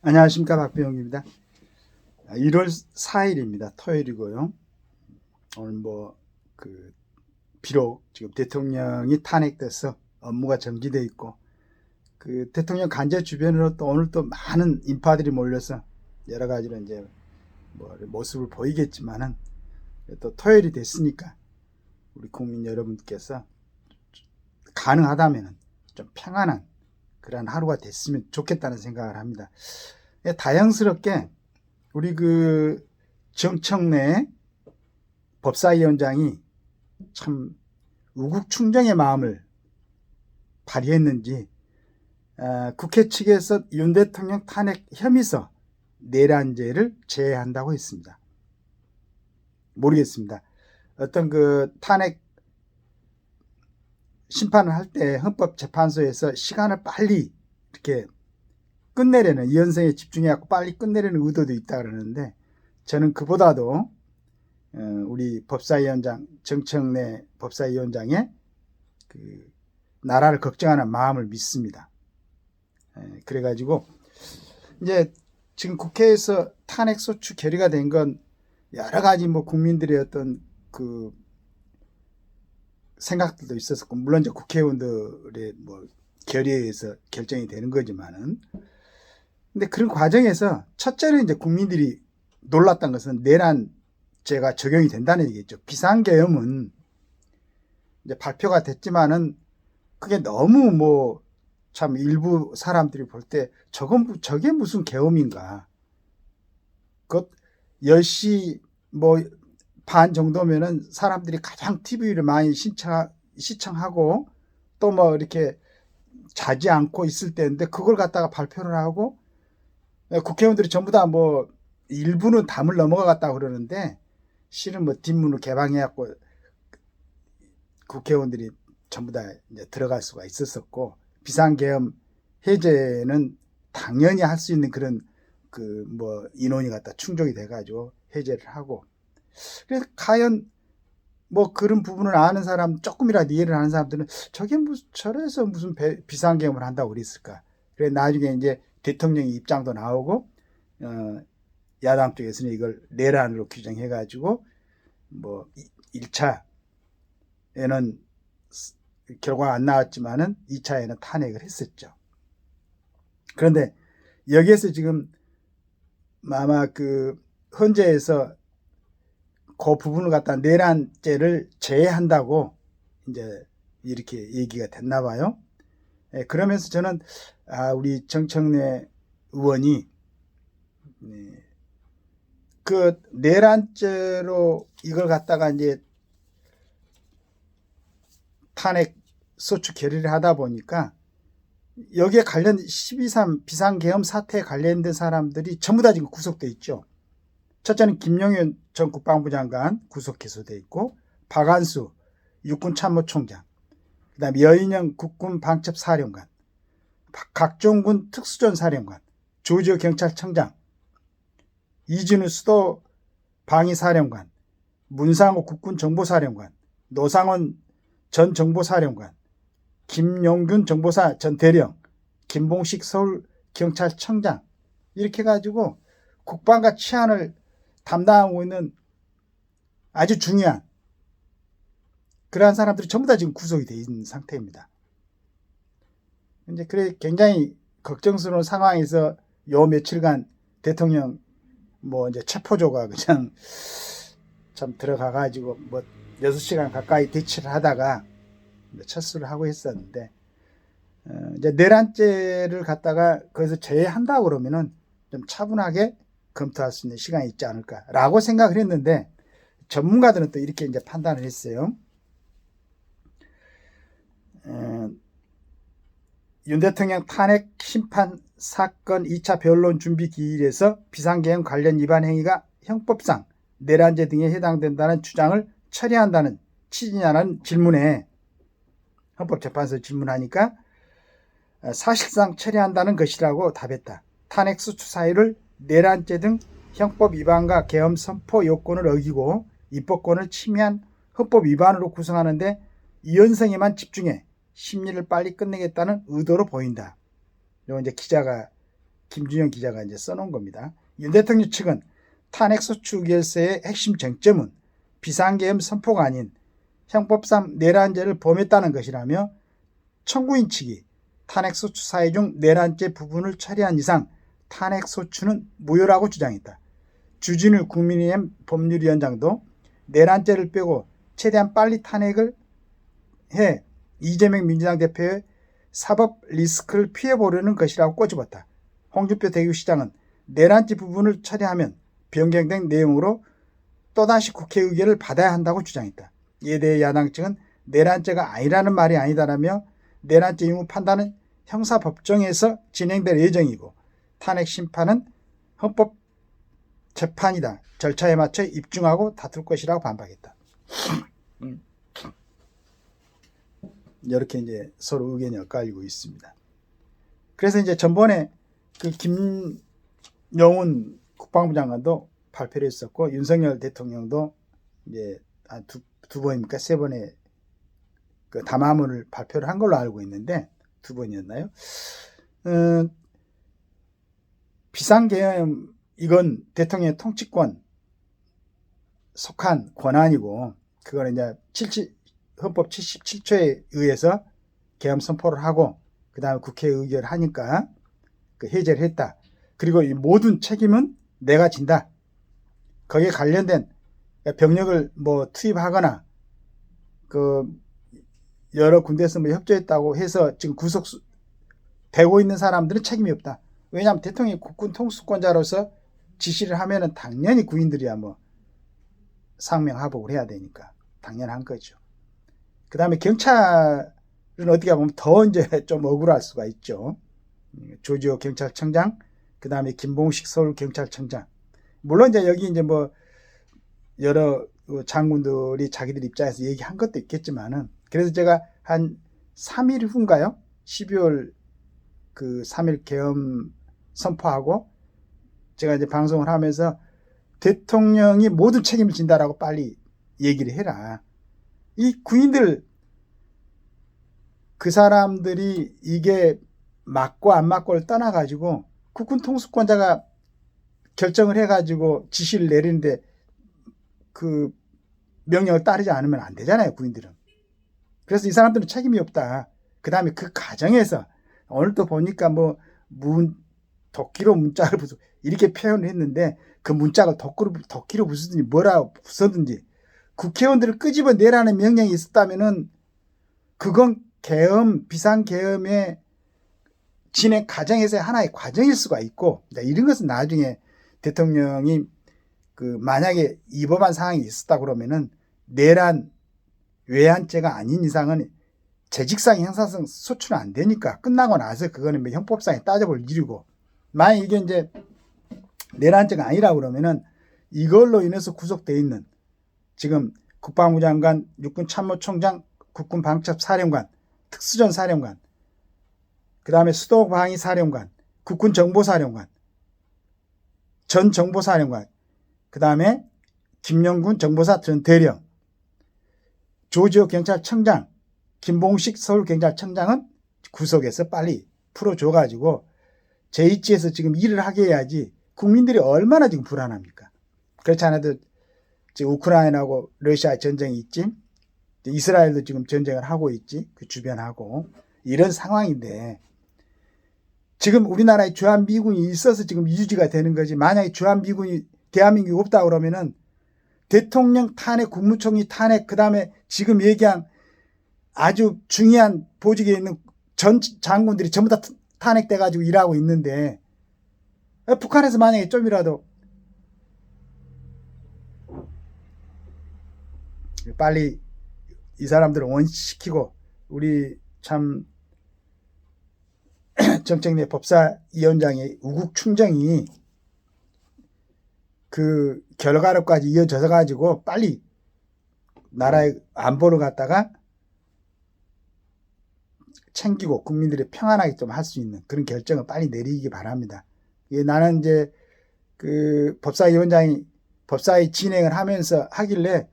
안녕하십니까, 박병영입니다. 1월 4일입니다. 토요일이고요. 오늘 비록 지금 대통령이 탄핵돼서 업무가 정지돼 있고, 대통령 관저 주변으로 또 오늘 또 많은 인파들이 몰려서 여러 가지로 이제 모습을 보이겠지만은, 또 토요일이 됐으니까 우리 국민 여러분께서 가능하다면은 좀 평안한 그런 하루가 됐으면 좋겠다는 생각을 합니다. 다양스럽게 우리 정청래 법사위원장이 참 우국충정의 마음을 발휘했는지 국회 측에서 윤 대통령 탄핵 혐의서 내란죄를 제외한다고 했습니다. 모르겠습니다. 어떤 탄핵 심판을 할 때 헌법재판소에서 시간을 빨리 이렇게 끝내려는, 이현성에 집중해갖고 빨리 끝내려는 의도도 있다 그러는데, 저는 그보다도 우리 법사위원장, 정청래 법사위원장의 나라를 걱정하는 마음을 믿습니다. 그래가지고 이제 지금 국회에서 탄핵소추 결의가 된 건 여러 가지 국민들의 어떤 생각들도 있었고, 물론 이제 국회의원들의 결의에 의해서 결정이 되는 거지만은, 근데 그런 과정에서 첫째는 이제 국민들이 놀랐던 것은 내란죄가 적용이 된다는 얘기겠죠. 비상계엄은 이제 발표가 됐지만은 그게 너무 참 일부 사람들이 볼 때 저게 무슨 계엄인가. 10시 반 정도면은 사람들이 가장 TV를 많이 시청하고 또 이렇게 자지 않고 있을 때인데, 그걸 갖다가 발표를 하고 국회의원들이 전부 다 일부는 담을 넘어갔다고 그러는데, 실은 뒷문을 개방해갖고 국회의원들이 전부 다 이제 들어갈 수가 있었었고, 비상계엄 해제는 당연히 할 수 있는 그런 인원이 갖다 충족이 돼가지고 해제를 하고, 그래서 과연 그런 부분을 아는 사람, 조금이라도 이해를 하는 사람들은 저래서 무슨 비상계엄을 한다고 그랬을까. 그래 나중에 이제 대통령의 입장도 나오고, 야당 쪽에서는 이걸 내란으로 규정해가지고 1차에는 결과가 안 나왔지만은 2차에는 탄핵을 했었죠. 그런데 여기에서 지금 아마 헌재에서 그 부분을 갖다 내란죄를 제외한다고 이제 이렇게 얘기가 됐나 봐요. 그러면서 저는 우리 정청래 의원이 내란죄로 이걸 갖다가 이제 탄핵 소추 결의를 하다 보니까 여기에 관련 12.3 비상계엄 사태에 관련된 사람들이 전부 다 지금 구속돼 있죠. 첫째는 김용현 전 국방부 장관 구속 기소돼 있고, 박안수 육군참모총장, 그다음에 여인영 국군 방첩사령관, 각종군 특수전사령관, 조지호 경찰청장, 이진우 수도 방위사령관, 문상호 국군 정보사령관, 노상원 전 정보사령관, 김용균 정보사 전 대령, 김봉식 서울경찰청장, 이렇게 가지고 국방과 치안을 담당하고 있는 아주 중요한 그러한 사람들이 전부 다 지금 구속이 되어 있는 상태입니다. 이제 그래 굉장히 걱정스러운 상황에서 요 며칠간 대통령 이제 체포조가 그냥 참 들어가가지고 6시간 가까이 대치를 하다가 철수를 하고 했었는데, 이제 내란죄를 갖다가 거기서 제외한다고 그러면은 좀 차분하게 검토할 수 있는 시간이 있지 않을까라고 생각을 했는데, 전문가들은 또 이렇게 이제 판단을 했어요. 윤 대통령 탄핵 심판 사건 2차 변론 준비 기일에서 비상계엄 관련 위반 행위가 형법상 내란죄 등에 해당된다는 주장을 처리한다는 취지냐는 질문에 헌법재판소 질문하니까 사실상 처리한다는 것이라고 답했다. 탄핵 소추 사유를 내란죄 등 형법 위반과 계엄 선포 요건을 어기고 입법권을 침해한 헌법 위반으로 구성하는데 이현성에만 집중해 심리를 빨리 끝내겠다는 의도로 보인다. 요 이제 기자가 김준영 기자가 이제 써놓은 겁니다. 윤 대통령 측은 탄핵소추 결세의 핵심 쟁점은 비상계엄 선포가 아닌 형법상 내란죄를 범했다는 것이라며 청구인 측이 탄핵소추 사유 중 내란죄 부분을 처리한 이상 탄핵소추는 무효라고 주장했다. 주진우 국민의힘 법률위원장도 내란죄를 빼고 최대한 빨리 탄핵을 해 이재명 민주당 대표의 사법 리스크를 피해보려는 것이라고 꼬집었다. 홍준표 대구시장은 내란죄 부분을 처리하면 변경된 내용으로 또다시 국회 의결을 받아야 한다고 주장했다. 이에 대해 야당 측은 내란죄가 아니라는 말이 아니다라며 내란죄 유무 판단은 형사법정에서 진행될 예정이고 탄핵 심판은 헌법재판이다. 절차에 맞춰 입증하고 다툴 것이라고 반박했다. 이렇게 이제 서로 의견이 엇갈리고 있습니다. 그래서 이제 전번에 그 김영훈 국방부 장관도 발표를 했었고 윤석열 대통령도 이제 두 번입니까? 세 번의 그 담화문을 발표를 한 걸로 알고 있는데 두 번이었나요? 비상계엄 이건 대통령의 통치권 속한 권한이고 그거는 이제 헌법 77조에 의해서 계엄 선포를 하고 그 다음에 국회 의결을 하니까 그 해제를 했다. 그리고 이 모든 책임은 내가 진다. 거기에 관련된 병력을 뭐 투입하거나 그 여러 군데에서 뭐 협조했다고 해서 지금 구속되고 있는 사람들은 책임이 없다. 왜냐하면 대통령이 국군 통수권자로서 지시를 하면은 당연히 군인들이야 뭐 상명하복을 해야 되니까 당연한 거죠. 그 다음에 경찰은 어떻게 보면 더 이제 좀 억울할 수가 있죠. 조지호 경찰청장, 그 다음에 김봉식 서울경찰청장. 물론 이제 여기 이제 뭐 여러 장군들이 자기들 입장에서 얘기한 것도 있겠지만은 그래서 제가 한 3일 후인가요? 12월 그 3일 계엄 선포하고 제가 이제 방송을 하면서 대통령이 모든 책임을 진다라고 빨리 얘기를 해라. 이 군인들 그 사람들이 이게 맞고 안 맞고를 떠나가지고 국군 통수권자가 결정을 해가지고 지시를 내리는데 그 명령을 따르지 않으면 안 되잖아요, 군인들은. 그래서 이 사람들은 책임이 없다. 그 다음에 그 과정에서 오늘 또 보니까 뭐 도끼로 문자를 이렇게 표현을 했는데 그 문자가 도끼로 부수든지 뭐라 부수든지 국회의원들을 끄집어내라는 명령이 있었다면은 그건 비상계엄의 진행 과정에서의 하나의 과정일 수가 있고 이런 것은 나중에 대통령이 그 만약에 위법한 상황이 있었다 그러면은 내란 외환죄가 아닌 이상은 재직상 형사상 소출은 안 되니까 끝나고 나서 그거는 뭐 형법상에 따져볼 일이고 만약 이게 이제 내란죄가 아니라고 그러면은 이걸로 인해서 구속되어 있는 지금 국방부 장관, 육군참모총장, 국군방첩사령관, 특수전사령관, 그 다음에 수도방위사령관, 국군정보사령관, 전정보사령관, 그 다음에 김영군 정보사 전대령, 조지호 경찰청장, 김봉식 서울경찰청장은 구속해서 빨리 풀어줘가지고 제 위치에서 지금 일을 하게 해야지 국민들이 얼마나 지금 불안합니까? 그렇지 않아도 지금 우크라이나하고 러시아 전쟁이 있지, 이스라엘도 지금 전쟁을 하고 있지, 그 주변하고 이런 상황인데 지금 우리나라에 주한미군이 있어서 지금 유지가 되는 거지. 만약에 주한미군이 대한민국이 없다 그러면은 대통령 탄핵, 국무총리 탄핵, 그 다음에 지금 얘기한 아주 중요한 보직에 있는 전 장군들이 전부 다 탄핵돼가지고 일하고 있는데 북한에서 만약에 좀이라도 빨리 이 사람들을 원시시키고 우리 참 정책내 법사위원장의 우국 충정이 그 결과로까지 이어져서 가지고 빨리 나라의 안보를 갖다가 챙기고 국민들이 평안하게 좀 할 수 있는 그런 결정을 빨리 내리기 바랍니다. 나는 이제 그 법사위원장이 법사위 진행을 하면서 하길래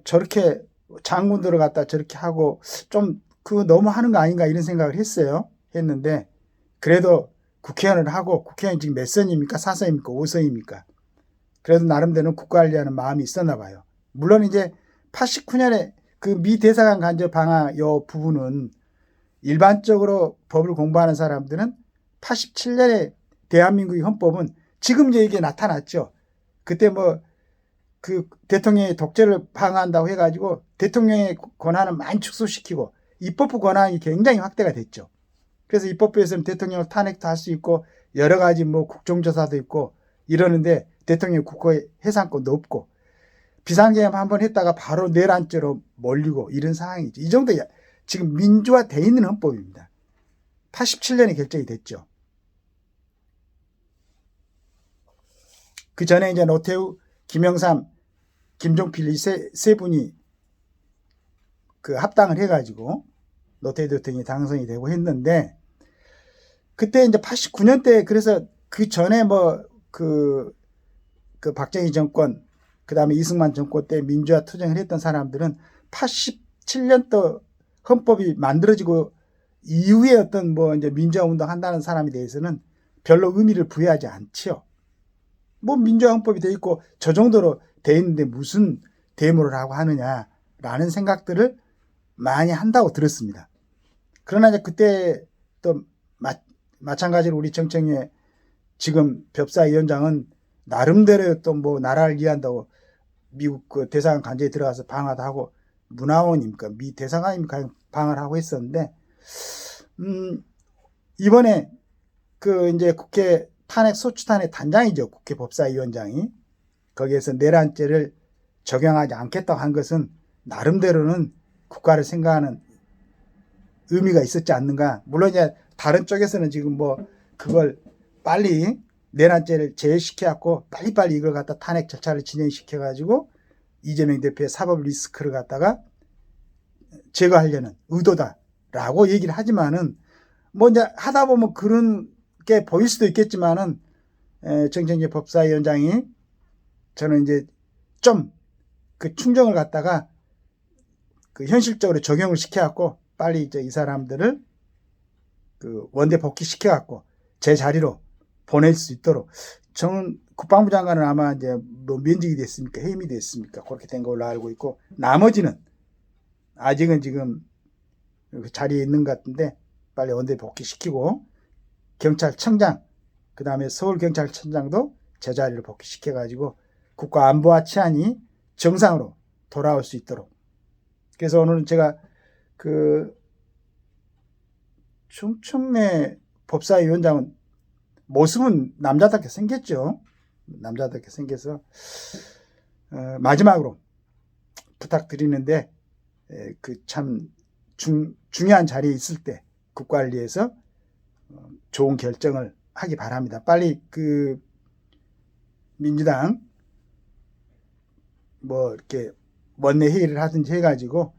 저렇게 장군들을 갖다 저렇게 하고 좀 그거 너무 하는 거 아닌가 이런 생각을 했는데 그래도 국회의원을 하고 국회의원 지금 몇 선입니까? 4선입니까? 5선입니까? 그래도 나름대로 국가 관리하는 마음이 있었나 봐요. 물론 이제 89년에 그 미 대사관 간접 방화 요 부분은 일반적으로 법을 공부하는 사람들은 87년에 대한민국의 헌법은 지금 이제 이게 나타났죠. 그때 뭐 그 대통령의 독재를 방어한다고 해가지고 대통령의 권한을 많이 축소시키고 입법부 권한이 굉장히 확대가 됐죠. 그래서 입법부에서는 대통령을 탄핵도 할 수 있고 여러 가지 뭐 국정조사도 있고 이러는데 대통령 국회 해산권도 없고 비상계엄 한번 했다가 바로 내란죄로 몰리고 이런 상황이죠. 이 정도 지금 민주화돼 있는 헌법입니다. 87년에 결정이 됐죠. 그 전에 이제 노태우, 김영삼, 김종필 이 세 분이 그 합당을 해가지고 노태우 대통령이 당선이 되고 했는데 그때 이제 89년 때 그래서 그 전에 뭐 그 박정희 정권 그 다음에 이승만 정권 때 민주화 투쟁을 했던 사람들은 87년도 헌법이 만들어지고 이후에 어떤 뭐 이제 민주화 운동 한다는 사람에 대해서는 별로 의미를 부여하지 않지요. 뭐 민주화 헌법이 돼 있고 저 정도로 돼 있는데 무슨 데모를 하고 하느냐라는 생각들을 많이 한다고 들었습니다. 그러나 이제 그때 또 마찬가지로 우리 정청래 지금 법사위원장은 나름대로 또 뭐 나라를 이해한다고 미국 그 대사관 간제에 들어가서 방화도 하고 문화원입니까? 미 대사관입니까? 방화를 하고 했었는데 이번에 그 이제 국회 탄핵 소추탄의 단장이죠. 국회 법사위원장이 거기에서 내란죄를 적용하지 않겠다고 한 것은 나름대로는 국가를 생각하는 의미가 있었지 않는가. 물론 이제 다른 쪽에서는 지금 뭐 그걸 빨리 내란죄를 제외시켜갖고 빨리빨리 이걸 갖다 탄핵 절차를 진행시켜가지고 이재명 대표의 사법 리스크를 갖다가 제거하려는 의도다라고 얘기를 하지만은 뭐 이제 하다 보면 그런 게 보일 수도 있겠지만은 정청래 법사위원장이 저는 이제 좀 그 충정을 갖다가 그 현실적으로 적용을 시켜갖고 빨리 이제 이 사람들을 그 원대 복귀시켜갖고 제 자리로 보낼 수 있도록 저는 국방부 장관은 아마 이제 뭐 면직이 됐습니까? 해임이 됐습니까? 그렇게 된 걸로 알고 있고 나머지는 아직은 지금 자리에 있는 것 같은데 빨리 원대 복귀시키고 경찰청장 그 다음에 서울경찰청장도 제자리를 복귀시켜가지고 국가안보와 치안이 정상으로 돌아올 수 있도록. 그래서 오늘은 제가 그 정청래 법사위원장은 모습은 남자답게 생겼죠. 남자답게 생겨서 마지막으로 부탁드리는데 그 참 중요한 자리에 있을 때 국관리에서 좋은 결정을 하기 바랍니다. 빨리 그 민주당 뭐 이렇게 원내 회의를 하든지 해가지고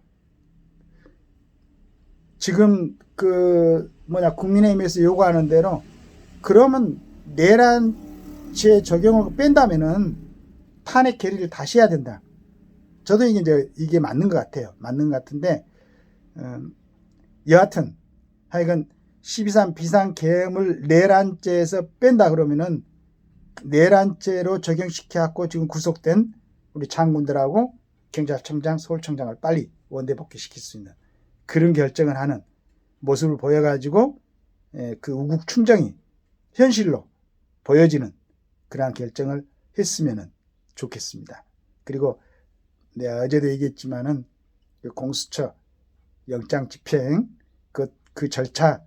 지금 그 국민의힘에서 요구하는 대로 그러면 내란죄 적용을 뺀다면은 탄핵 결의를 다시 해야 된다. 저도 이게 맞는 것 같아요. 맞는 것 같은데 여하튼 하여간 12.3 비상계엄을 내란죄에서 뺀다 그러면은 내란죄로 적용시켜갖고 지금 구속된 우리 장군들하고 경찰청장, 서울청장을 빨리 원대 복귀시킬 수 있는 그런 결정을 하는 모습을 보여가지고 그 우국 충정이 현실로 보여지는 그러한 결정을 했으면 좋겠습니다. 그리고 내가 어제도 얘기했지만은 공수처 영장 집행 그 절차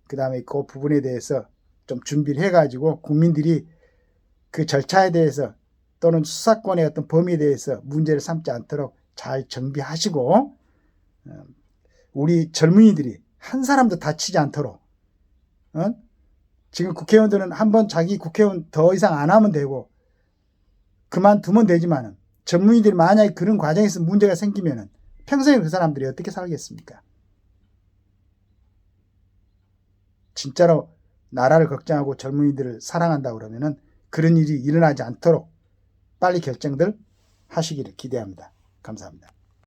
그 다음에 그 부분에 대해서 좀 준비를 해가지고 국민들이 그 절차에 대해서 또는 수사권의 어떤 범위에 대해서 문제를 삼지 않도록 잘 정비하시고 우리 젊은이들이 한 사람도 다치지 않도록 지금 국회의원들은 한번 자기 국회의원 더 이상 안 하면 되고 그만두면 되지만은 젊은이들이 만약에 그런 과정에서 문제가 생기면은 평생에 그 사람들이 어떻게 살겠습니까? 진짜로 나라를 걱정하고 젊은이들을 사랑한다 그러면은 그런 일이 일어나지 않도록 빨리 결정들 하시기를 기대합니다. 감사합니다.